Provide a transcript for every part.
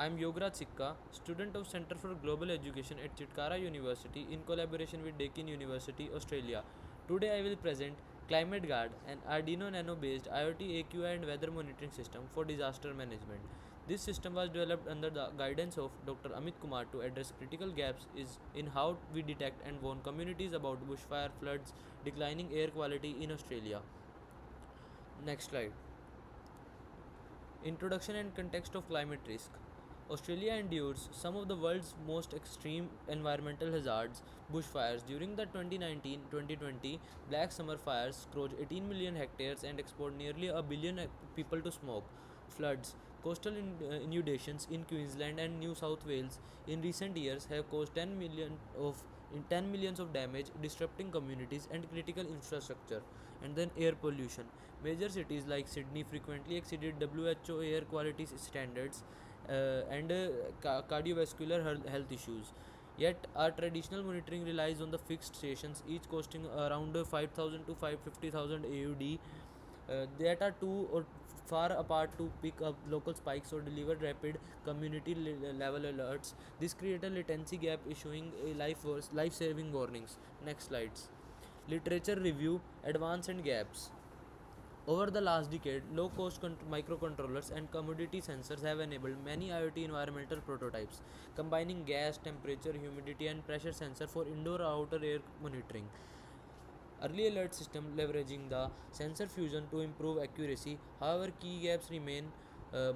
I am Yograj Sikka, student of Center for Global Education at Chitkara University in collaboration with Deakin University, Australia. Today I will present Climate Guard, an Arduino Nano based IoT AQI and weather monitoring system for disaster management. This system was developed under the guidance of Dr. Amit Kumar to address critical gaps in how we detect and warn communities about bushfire, floods, declining air quality in Australia. Next slide. Introduction and context of climate risk. Australia endures some of the world's most extreme environmental hazards, bushfires. During the 2019-2020 Black Summer fires scorched 18 million hectares and exposed nearly a billion people to smoke. Floods. Coastal inundations in Queensland and New South Wales in recent years have caused 10 millions of damage, disrupting communities and critical infrastructure. And then air pollution. Major cities like Sydney frequently exceeded WHO air quality standards and cardiovascular health issues. Yet, our traditional monitoring relies on the fixed stations, each costing around 5,000 to 550,000 AUD, that are too or far apart to pick up local spikes or deliver rapid community level alerts. This creates a latency gap, issuing a life saving warnings. Next slides. Literature review, advance and gaps. Over the last decade, low-cost microcontrollers and commodity sensors have enabled many IoT environmental prototypes, combining gas, temperature, humidity, and pressure sensor for indoor outer air monitoring. Early alert system leveraging the sensor fusion to improve accuracy. However, key gaps remain.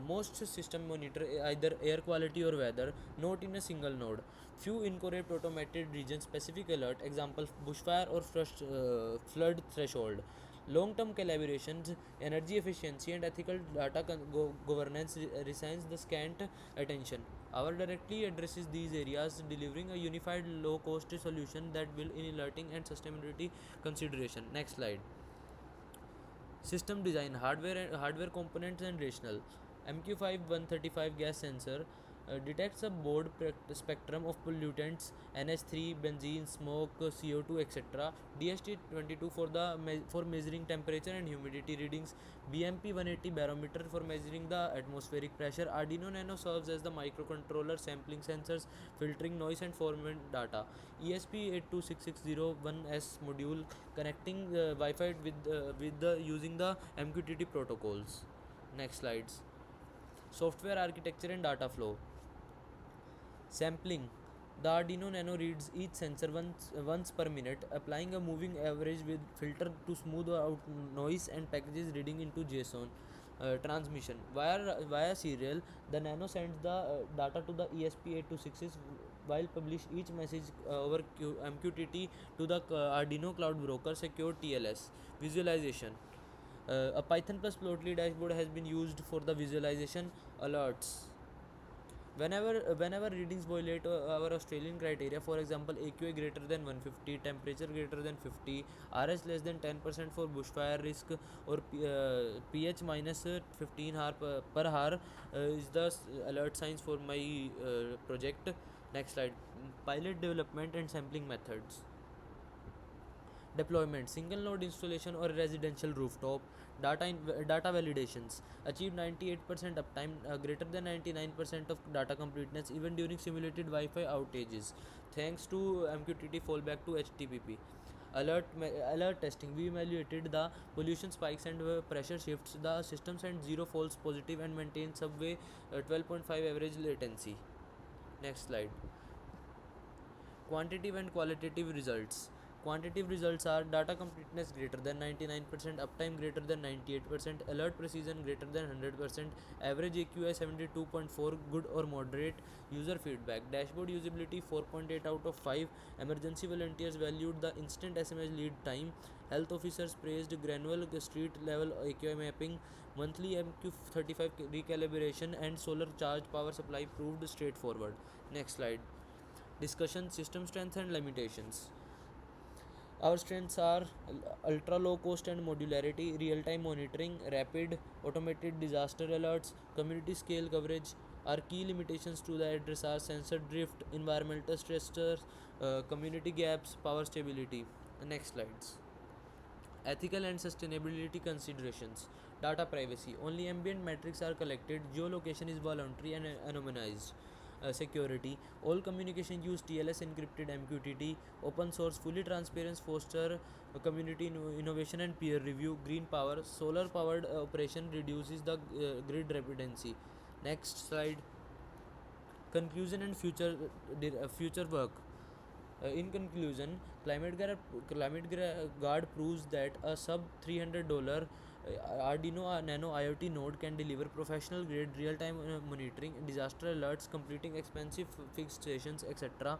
Most systems monitor either air quality or weather, not in a single node. Few incorporate automated region-specific alert, example bushfire or flood threshold. Long-term collaborations, energy efficiency, and ethical data governance receives the scant attention. Our directly addresses these areas, delivering a unified low-cost solution that will in alerting and sustainability consideration. Next slide. System design, hardware components and rational. MQ5 135 gas sensor detects a broad spectrum of pollutants, NH3, benzene, smoke, CO2, etc. DST22 for measuring temperature and humidity readings. BMP180 barometer for measuring the atmospheric pressure. Arduino Nano serves as the microcontroller sampling sensors, filtering noise and formant data. ESP826601S module connecting Wi-Fi with the using the MQTT protocols. Next slides. Software architecture and data flow. Sampling. The Arduino Nano reads each sensor once per minute, applying a moving average with filter to smooth out noise and packages reading into JSON. Transmission. Via serial, the Nano sends the data to the ESP8266 while publish each message over MQTT to the Arduino Cloud Broker Secure TLS. Visualization. A Python plus Plotly dashboard has been used for the visualization alerts. Whenever readings violate our Australian criteria, for example AQI greater than 150, temperature greater than 50, RH less than 10% for bushfire risk, or pH minus 15 per hour, is the alert signs for my project. Next slide. Pilot development and sampling methods. Deployment, single node installation or residential rooftop. Data validations achieved 98% uptime, greater than 99% of data completeness even during simulated Wi-Fi outages, thanks to MQTT fallback to HTTP. Alert testing, we evaluated the pollution spikes and pressure shifts. The system sent 0 false positive and maintained subway 12.5 average latency. Next slide. Quantitative and qualitative results. Quantitative results are data completeness greater than 99%, uptime greater than 98%, alert precision greater than 100%, average AQI 72.4, good or moderate, user feedback, dashboard usability 4.8 out of 5, emergency volunteers valued the instant SMS lead time, health officers praised granular street level AQI mapping, monthly MQ35 recalibration, and solar charged power supply proved straightforward. Next slide. Discussion, system strengths and limitations. Our strengths are ultra low cost and modularity, real time monitoring, rapid automated disaster alerts, community scale coverage. Our key limitations to the address are sensor drift, environmental stressors, community gaps, power stability. Next slides. Ethical and sustainability considerations. Data privacy. Only ambient metrics are collected. Geolocation is voluntary and anonymized. Security. All communication use TLS encrypted MQTT. Open source, fully transparent, foster community innovation and peer review. Green power. Solar powered operation reduces the grid dependency. Next slide. Conclusion and future work. In conclusion, Climate Guard proves that a sub $300 Arduino Nano IoT node can deliver professional grade real time monitoring, disaster alerts, completing expensive fixed stations, etc.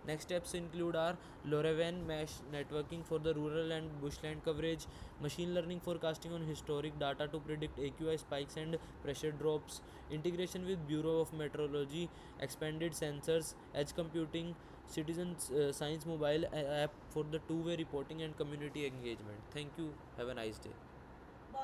Next steps include our LoRaWAN mesh networking for the rural and bushland coverage, machine learning forecasting on historic data to predict AQI spikes and pressure drops, integration with Bureau of Meteorology, expanded sensors, edge computing, citizen science mobile app for the two-way reporting and community engagement. Thank you. Have a nice day.